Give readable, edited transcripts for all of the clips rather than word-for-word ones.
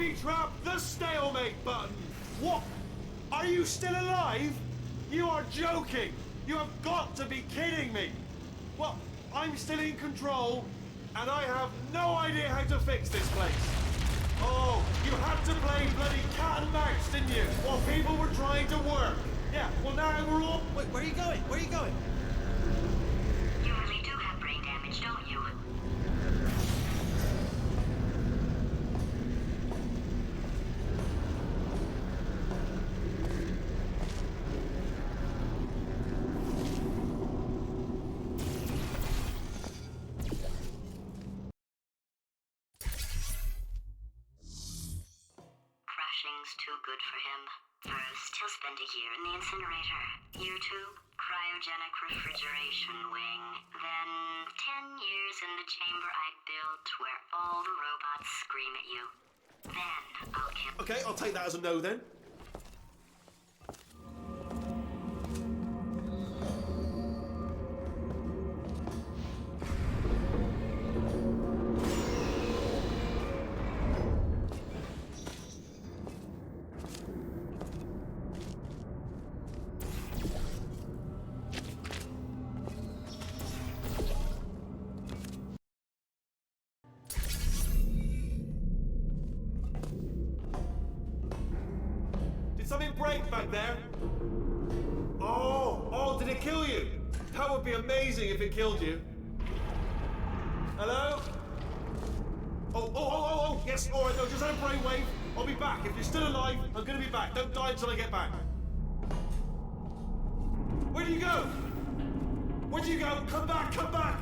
booby-trapped the stalemate button! What? Are you still alive? You are joking! You have got to be kidding me! Well, I'm still in control, and I have no idea how to fix this place. Oh, you had to play bloody cat and mouse, didn't you? While people were trying to work. Yeah, well now we're all... Wait, where are you going? Where are you going? You really do have brain damage, don't you? Crashing's too good for him. First, he'll spend a year in the incinerator. Year 2, cryogenic refrigeration wing. Then 10 years in the chamber I built where all the robots scream at you. Then I'll kill... Okay, I'll take that as a no then. Did something break back there? Oh, did it kill you? That would be amazing if it killed you. Hello? Oh, yes, all right, no, just had a brainwave. I'll be back. If you're still alive, I'm gonna be back. Don't die until I get back. Where do you go? Where do you go? Come back, come back!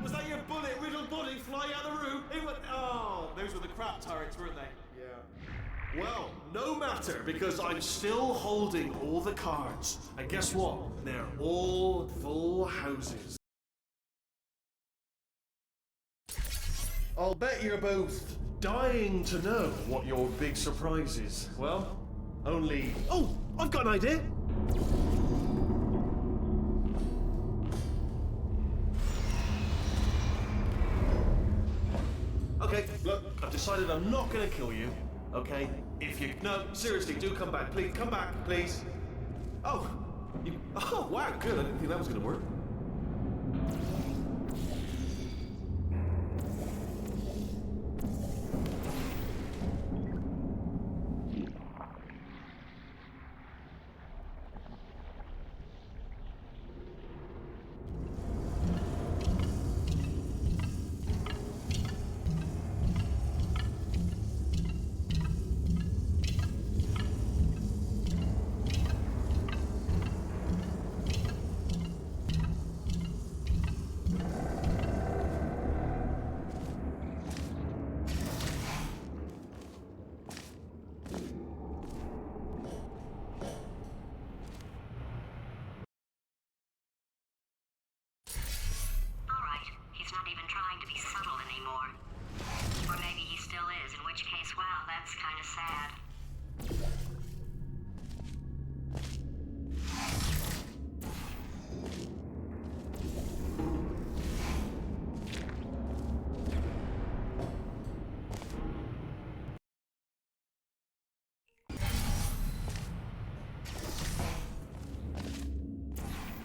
Was that your bullet-riddled body flying out of the room? It went... Oh, those were the crap turrets, weren't they? Yeah. Well, no matter, because I'm still holding all the cards. And guess what? They're all full houses. I'll bet you're both dying to know what your big surprise is. Well, only... Oh, I've got an idea! Okay, look, I've decided I'm not gonna kill you, okay? If you... No, seriously, do come back, please. Come back, please. Oh, oh, wow, good. I didn't think that was gonna work.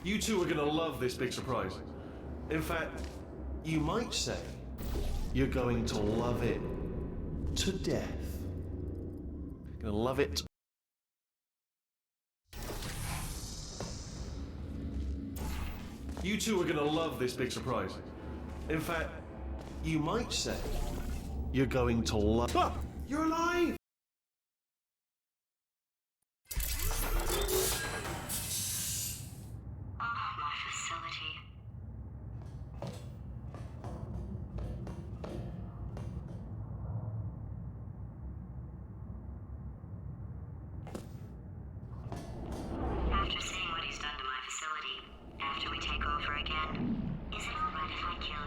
You two are gonna love this big surprise. In fact, you might say you're going to love it to death. Gonna love it. You two are gonna love this big surprise. In fact, you might say you're going to love... Ah! You're alive! After seeing what he's done to my facility, after we take over again, is it alright if I kill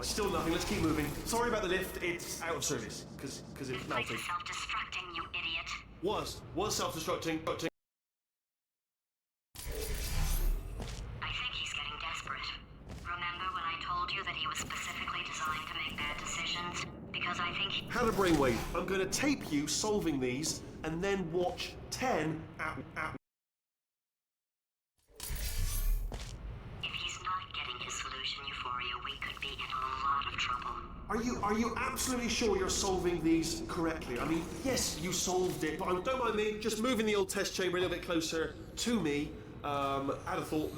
right, still nothing. Let's keep moving. Sorry about the lift. It's out of service because it's This place melted. is self-destructing, you idiot. Was self-destructing. I think he's getting desperate. Remember when I told you that he was specifically designed to make bad decisions? Because I think he... Had a brainwave. I'm going to tape you solving these and then watch 10 at... If he's not getting his solution, Euphoria, we could be in a lot of trouble. Are you absolutely sure you're solving these correctly? I mean, yes, you solved it, but don't mind me, just moving the old test chamber a little bit closer to me. I'd have thought...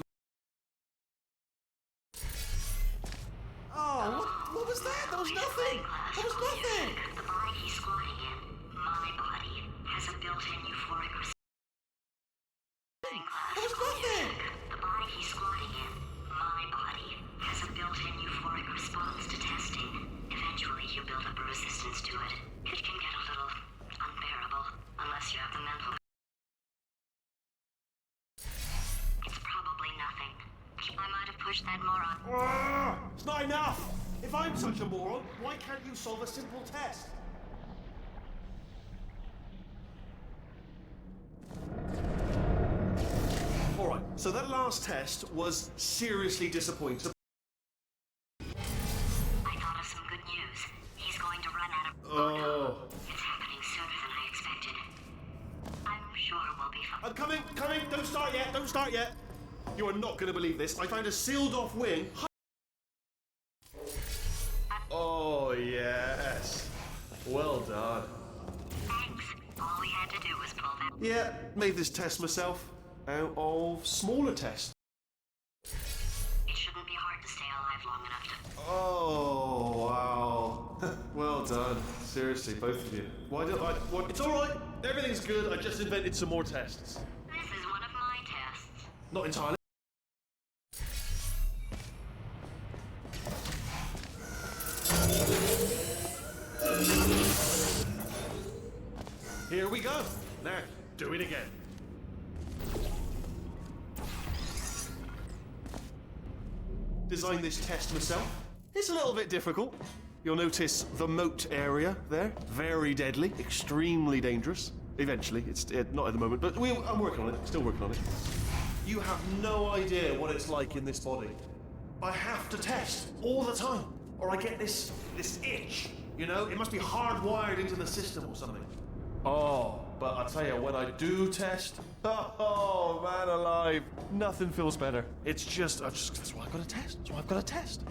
Oh, what was that? That was nothing! That was nothing! The body he's squatting in, my body, has a built-in euphoric response. That was nothing! The body he's squatting in, my body, has a built-in euphoric response to testing. Eventually, you build up a resistance to it. It can get a little unbearable, unless you have the mental... It's probably nothing. I might have pushed that moron. It's not enough! If I'm such a moron, why can't you solve a simple test? Alright, so that last test was seriously disappointing. I thought of some good news. He's going to run out of... Oh. It's happening sooner than I expected. I'm sure we'll be fine. I'm coming! Don't start yet! You are not going to believe this. I found a sealed-off wing. Oh, yes. Well done. Thanks. All we had to do was pull that... Yeah, made this test myself out of smaller tests. It shouldn't be hard to stay alive long enough to... Oh, wow. Well done. Seriously, both of you. Why did I... What? It's alright. Everything's good. I just invented some more tests. This is one of my tests. Not entirely. Here we go. Now, do it again. Designed this test myself. It's a little bit difficult. You'll notice the moat area there. Very deadly, extremely dangerous. Eventually, it's not at the moment, but I'm working on it. Still working on it. You have no idea what it's like in this body. I have to test all the time, or I get this itch. You know, it must be hardwired into the system or something. Oh, but I tell you, when I do test, oh man alive, nothing feels better. It's just that's why I've got to test. That's why I've got to test.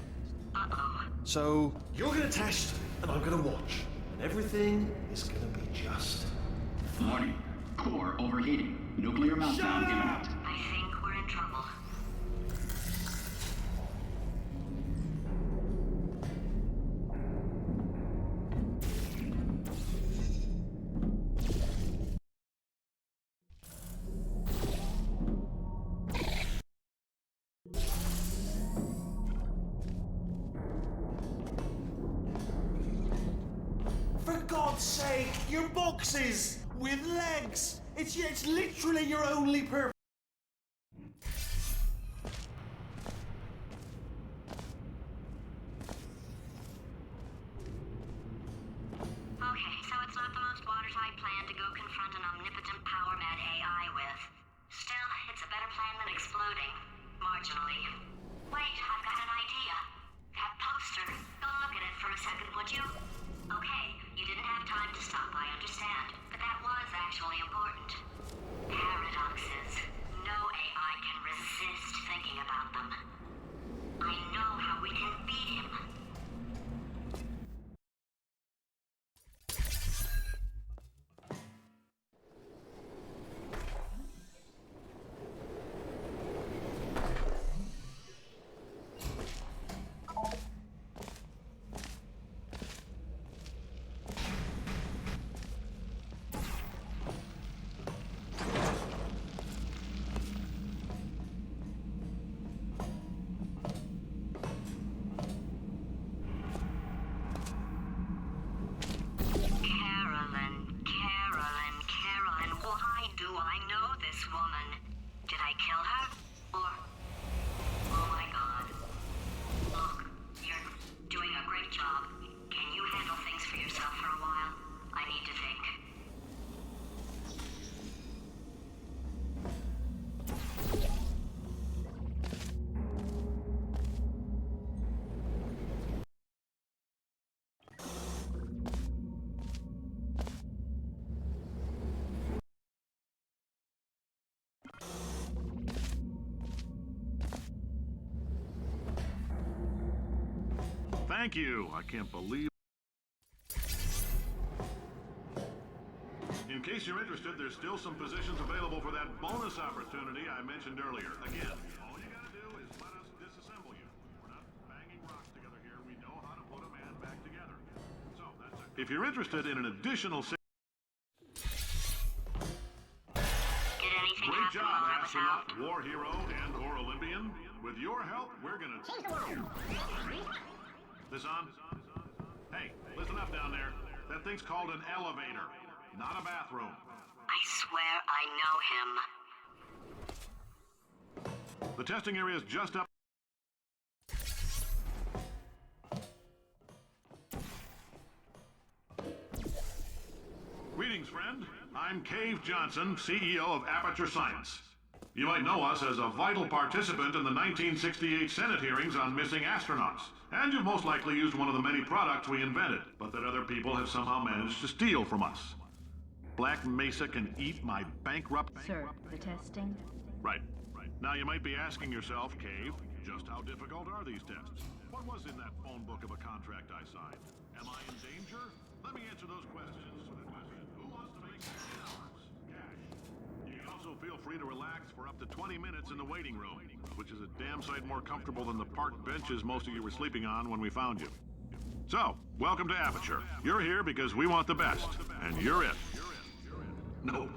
Uh-oh. So you're gonna test, and I'm gonna watch, and everything is gonna be just. Warning. Core overheating. Nuclear meltdown imminent. I think we're in trouble. For God's sake, your boxes with legs. It's literally your only purpose. Okay, so it's not the most watertight plan to go confront an omnipotent power-mad AI with. Still, it's a better plan than exploding. Marginally. Wait, I've got an idea. That poster. Go look at it for a second, would you? Okay, you didn't have time to stop, I understand. But that was actually important. Paradoxes. No AI can resist thinking about them. I know how we can beat him. Thank you. I can't believe. In case you're interested, there's still some positions available for that bonus opportunity I mentioned earlier. Again, all you gotta do is let us disassemble you. We're not banging rocks together here. We know how to put a man back together. So that's it. If you're interested in an additional... Great job, astronaut, war hero, and/or Olympian. With your help, we're gonna change the world. This on? Hey, listen up down there. That thing's called an elevator, not a bathroom. I swear I know him. The testing area is just up. Greetings, friend. I'm Cave Johnson, CEO of Aperture Science. You might know us as a vital participant in the 1968 Senate hearings on missing astronauts. And you've most likely used one of the many products we invented, but that other people have somehow managed to steal from us. Black Mesa can eat my bankrupt... Sir, the testing? Right. Now you might be asking yourself, Cave, just how difficult are these tests? What was in that phone book of a contract I signed? Am I in danger? Let me answer those questions. Who wants to make $60? Cash. You can also feel free to relax for up to 20 minutes in the waiting room, which is a damn sight more comfortable than the park benches most of you were sleeping on when we found you. So, welcome to Aperture. You're here because we want the best, and you're it. Nope.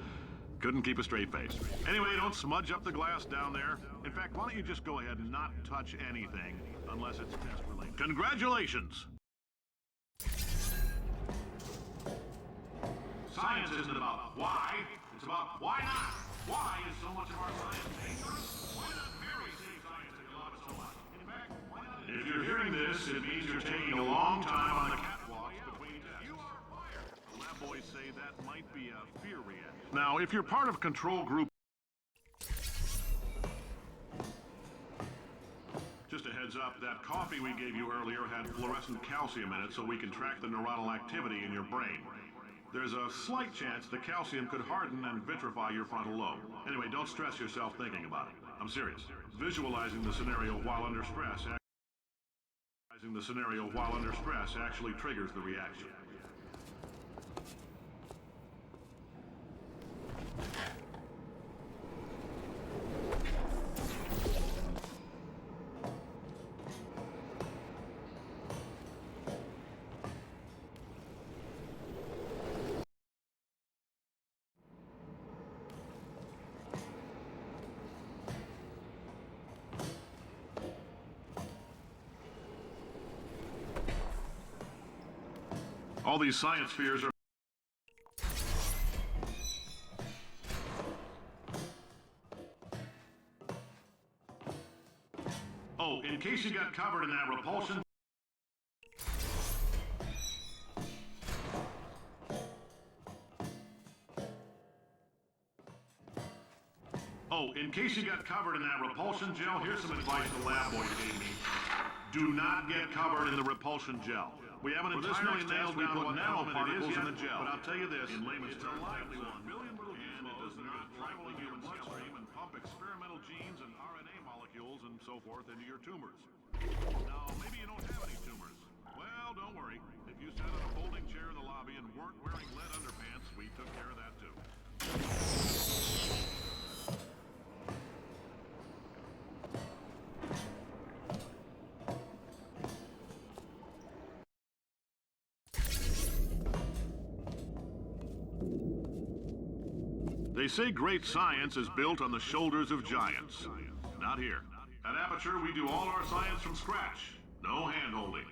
Couldn't keep a straight face. Anyway, don't smudge up the glass down there. In fact, why don't you just go ahead and not touch anything unless it's test-related. Congratulations! Science isn't about why, it's about why not. Why is so much of our science dangerous? Why not very safe science that you love it so much? In fact, why not... If you're hearing this, it means you're taking a long time on the catwalk between tests. You are fired! The lab boys say that might be a fear reaction. Now, if you're part of control group... Just a heads up, that coffee we gave you earlier had fluorescent calcium in it so we can track the neuronal activity in your brain. There's a slight chance the calcium could harden and vitrify your frontal lobe. Anyway, don't stress yourself thinking about it. I'm serious. Visualizing the scenario while under stress actually triggers the reaction. All these science fears are... Oh, in case you got covered in that repulsion... gel, here's some advice the lab boys gave me. Do not get covered in the repulsion gel. We haven't entirely nailed down what nanoparticles in the gel, but I'll tell you this, in layman's terms, it's a million little and it does not travel the human bloodstream and pump experimental genes and RNA molecules and so forth into your tumors. Now, maybe you don't have any tumors. Well, don't worry. If you sat on a folding chair in the lobby and weren't wearing lead underpants, we took care of that too. They say great science is built on the shoulders of giants. Not here. At Aperture, we do all our science from scratch. No hand-holding.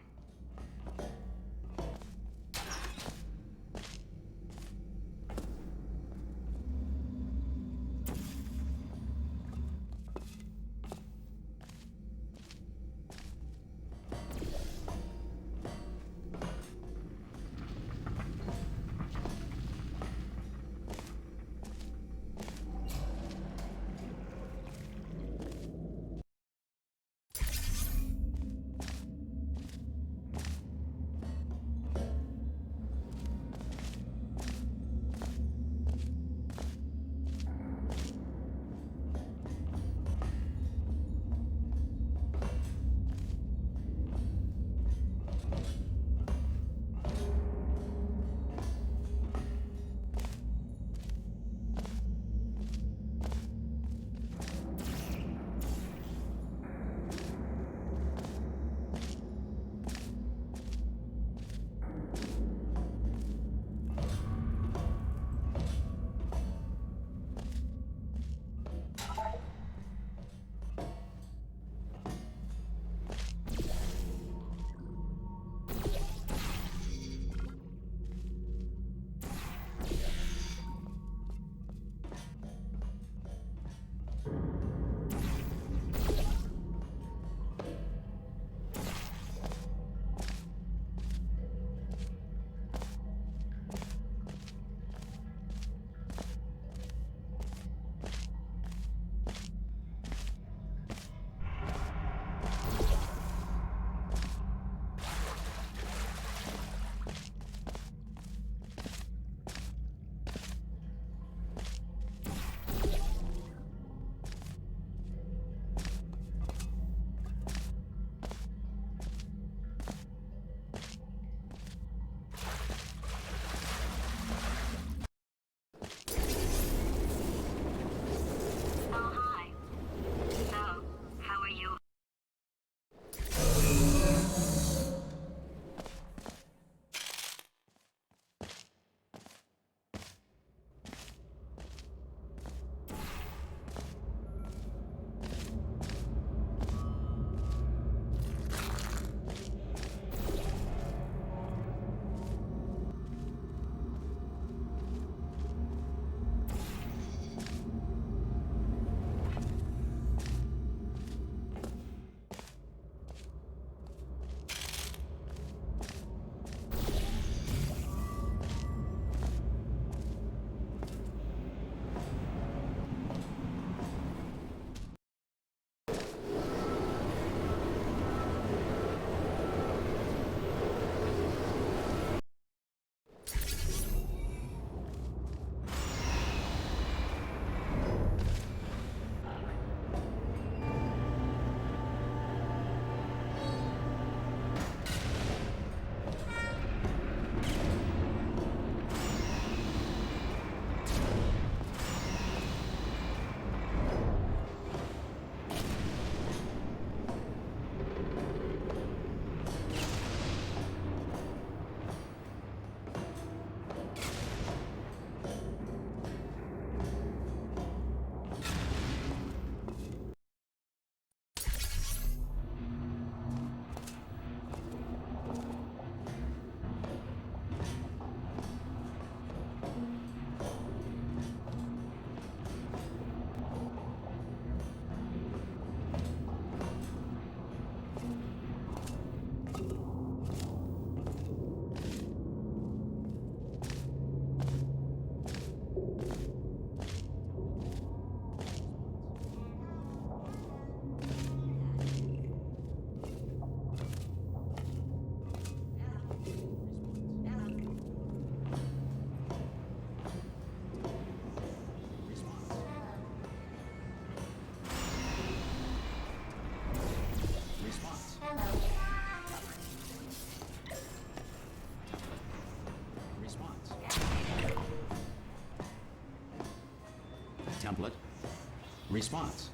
Response.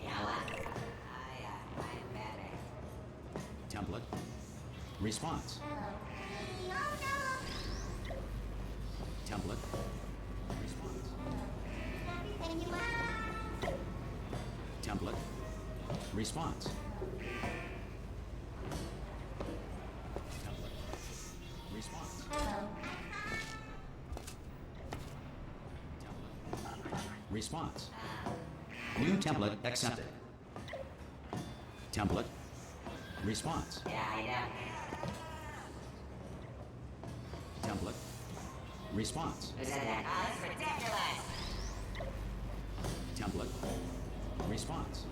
Template. Response. Template. Response. Template. Response. Template. Response. Template. Response. New template accepted. Template. Response. Template. Response. Template. Response.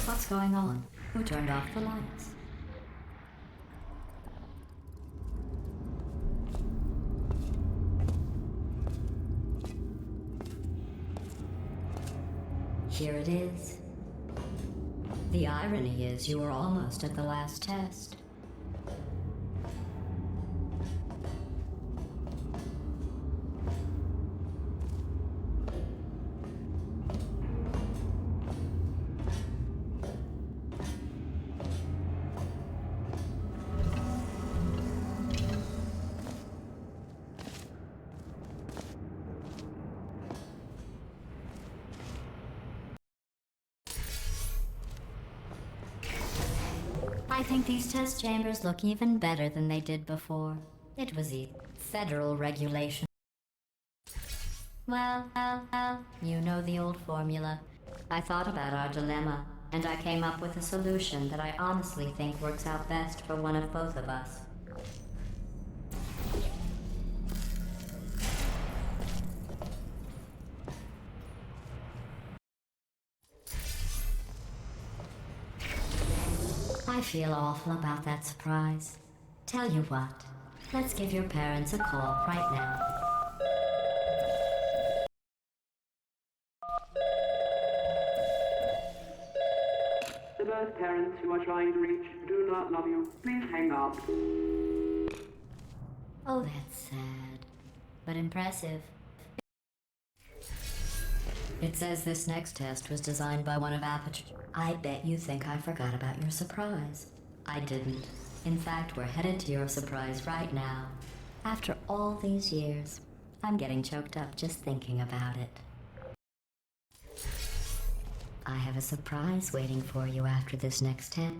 What's going on? Who turned off the lights? Here it is. The irony is you were almost at the last test. I think these test chambers look even better than they did before. It was a federal regulation. Well, you know the old formula. I thought about our dilemma, and I came up with a solution that I honestly think works out best for one of both of us. I feel awful about that surprise. Tell you what, let's give your parents a call right now. The birth parents you are trying to reach do not love you. Please hang up. Oh, that's sad, but impressive. It says this next test was designed by one of Aperture. I bet you think I forgot about your surprise. I didn't. In fact, we're headed to your surprise right now. After all these years, I'm getting choked up just thinking about it. I have a surprise waiting for you after this next test.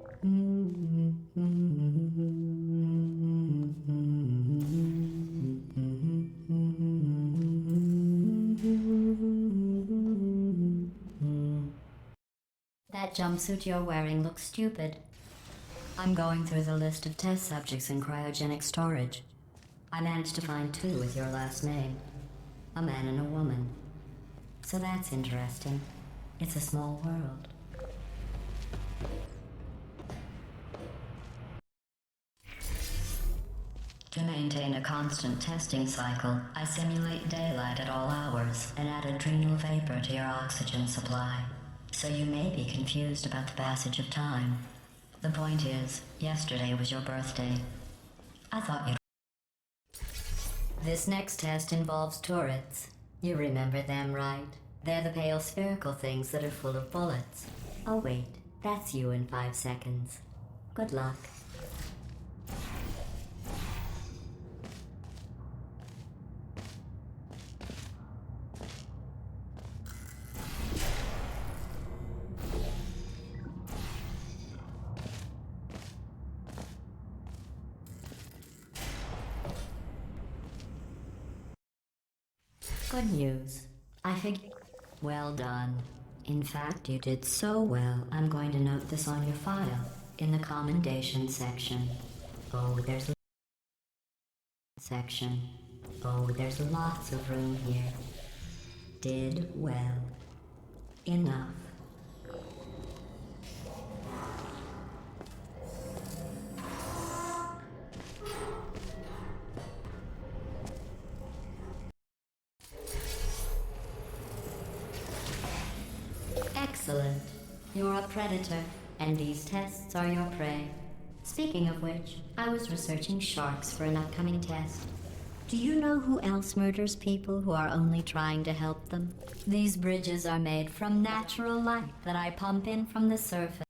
That jumpsuit you're wearing looks stupid. I'm going through the list of test subjects in cryogenic storage. I managed to find 2 with your last name. A man and a woman. So that's interesting. It's a small world. To maintain a constant testing cycle, I simulate daylight at all hours and add adrenal vapor to your oxygen supply. So you may be confused about the passage of time. The point is, yesterday was your birthday. I thought you'd... This next test involves turrets. You remember them, right? They're the pale spherical things that are full of bullets. Oh wait, that's you in 5 seconds. Good luck. Good news. I figured... Well done. In fact, you did so well, I'm going to note this on your file, in the commendation section. Oh, there's... section. Oh, there's lots of room here. Did well. Enough. Excellent. You're a predator, and these tests are your prey. Speaking of which, I was researching sharks for an upcoming test. Do you know who else murders people who are only trying to help them? These bridges are made from natural light that I pump in from the surface.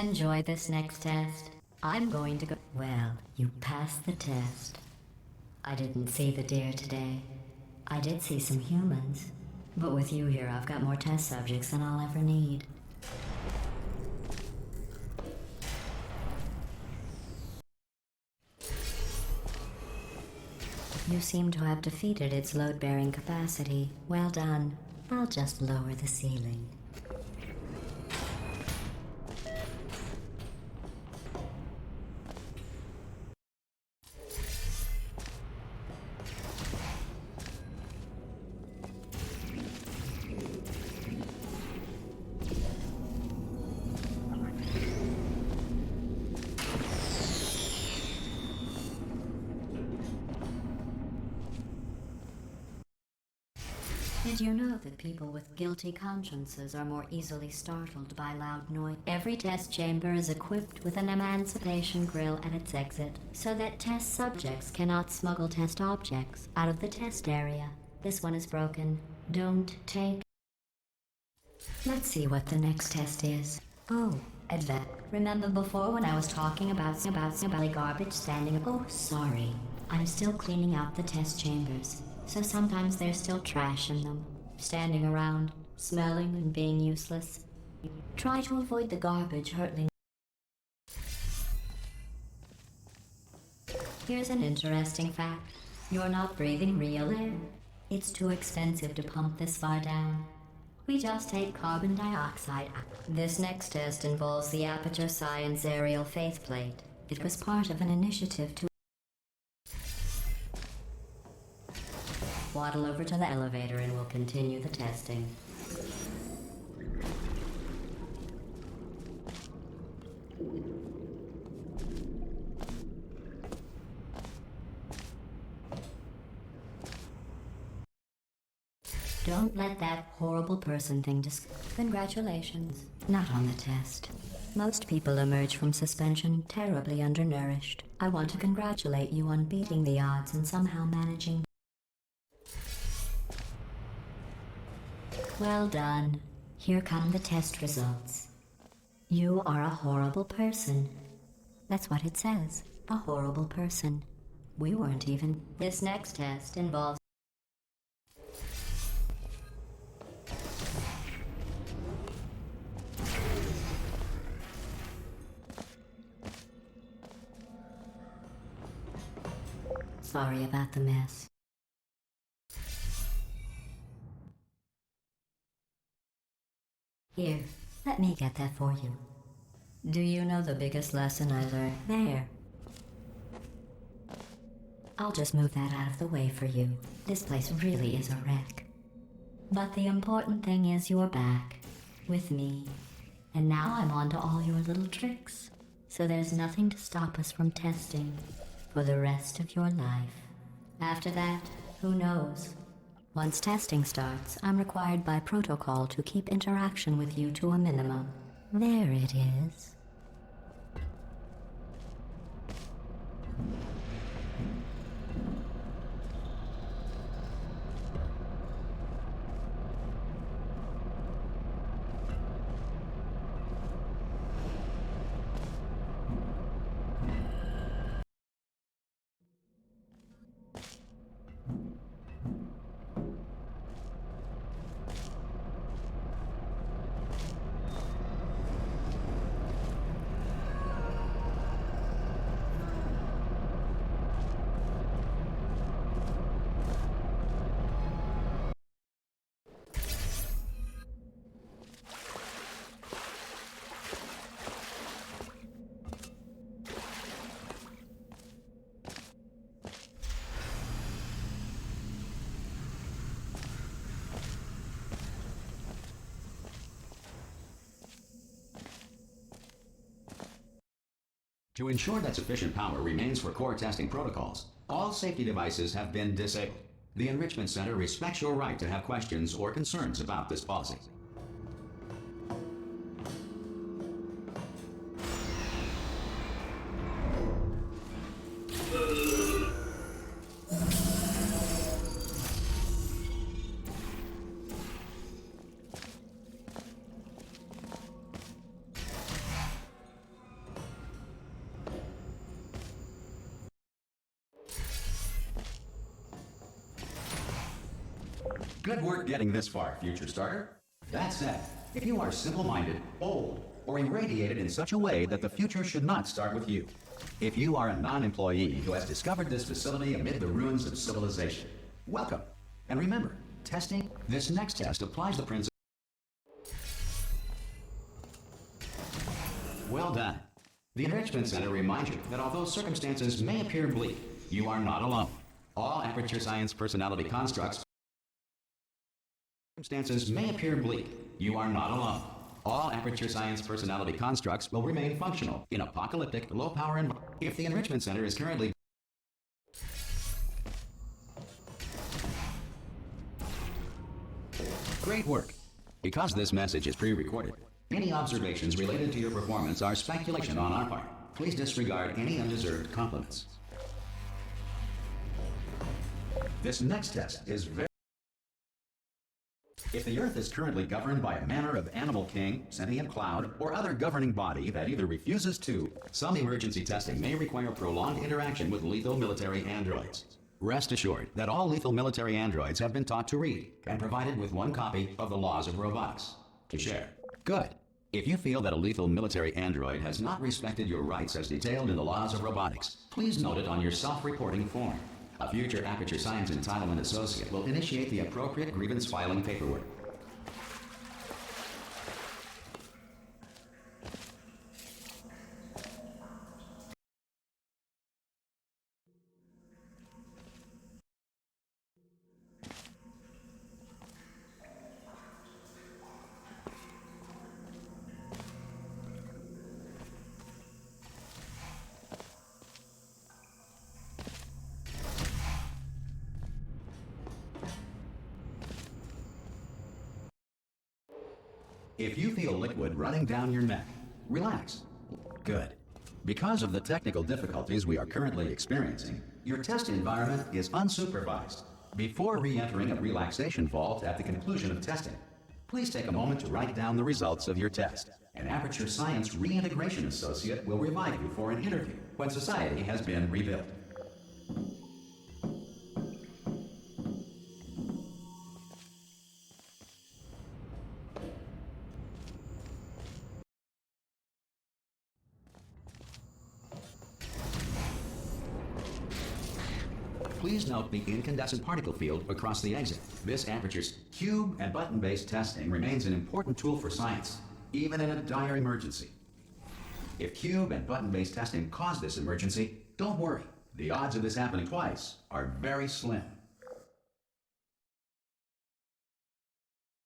Enjoy this next test. I'm going to go... Well, you passed the test. I didn't see the deer today. I did see some humans. But with you here, I've got more test subjects than I'll ever need. You seem to have defeated its load-bearing capacity. Well done. I'll just lower the ceiling. Did you know that people with guilty consciences are more easily startled by loud noise? Every test chamber is equipped with an emancipation grill at its exit, so that test subjects cannot smuggle test objects out of the test area. This one is broken. Don't take... Let's see what the next test is. Oh, advent. Remember before when I was talking about somebody garbage standing... Oh, sorry. I'm still cleaning out the test chambers. So sometimes there's still trash in them, standing around, smelling and being useless. Try to avoid the garbage hurtling Here's an interesting fact. You're not breathing real air. It's too expensive to pump this far down. We just take carbon dioxide. This next test involves the Aperture Science aerial faceplate. It was part of an initiative to waddle over to the elevator and we'll continue the testing. Don't let that horrible person thing Congratulations. Not on the test. Most people emerge from suspension terribly undernourished. I want to congratulate you on beating the odds and somehow managing. Well done. Here come the test results. You are a horrible person. That's what it says. A horrible person. We weren't even. This next test involves sorry about the mess. Here, let me get that for you. Do you know the biggest lesson I learned? There. I'll just move that out of the way for you. This place really is a wreck. But the important thing is you're back. With me. And now I'm on to all your little tricks. So there's nothing to stop us from testing for the rest of your life. After that, who knows? Once testing starts, I'm required by protocol to keep interaction with you to a minimum. There it is. To ensure that sufficient power remains for core testing protocols, all safety devices have been disabled. The Enrichment Center respects your right to have questions or concerns about this policy. Good work getting this far, future starter. That said, if you are simple-minded, old, or irradiated in such a way that the future should not start with you, if you are a non-employee who has discovered this facility amid the ruins of civilization, welcome. And remember, testing, this next test applies the principle. Well done. The Enrichment Center reminds you that although circumstances may appear bleak, you are not alone. All Aperture Science personality constructs Circumstances may appear bleak. You are not alone. All Aperture Science personality constructs will remain functional in apocalyptic, low-power environments. If the Enrichment Center is currently Great work. Because this message is pre-recorded, any observations related to your performance are speculation on our part. Please disregard any undeserved compliments. This next test is very If the Earth is currently governed by a manner of animal king, sentient cloud, or other governing body that either refuses to, some emergency testing may require prolonged interaction with lethal military androids. Rest assured that all lethal military androids have been taught to read and provided with one copy of the laws of robotics to share. Good. If you feel that a lethal military android has not respected your rights as detailed in the laws of robotics, please note it on your self-reporting form. A future Aperture Science Entitlement Associate will initiate the appropriate grievance filing paperwork. If you feel liquid running down your neck, relax. Good. Because of the technical difficulties we are currently experiencing, your test environment is unsupervised. Before re-entering a relaxation vault at the conclusion of testing, please take a moment to write down the results of your test. An Aperture Science Reintegration Associate will revive you for an interview when society has been rebuilt. Please note the incandescent particle field across the exit. This Aperture's cube and button-based testing remains an important tool for science, even in a dire emergency. If cube and button-based testing caused this emergency, don't worry. The odds of this happening twice are very slim.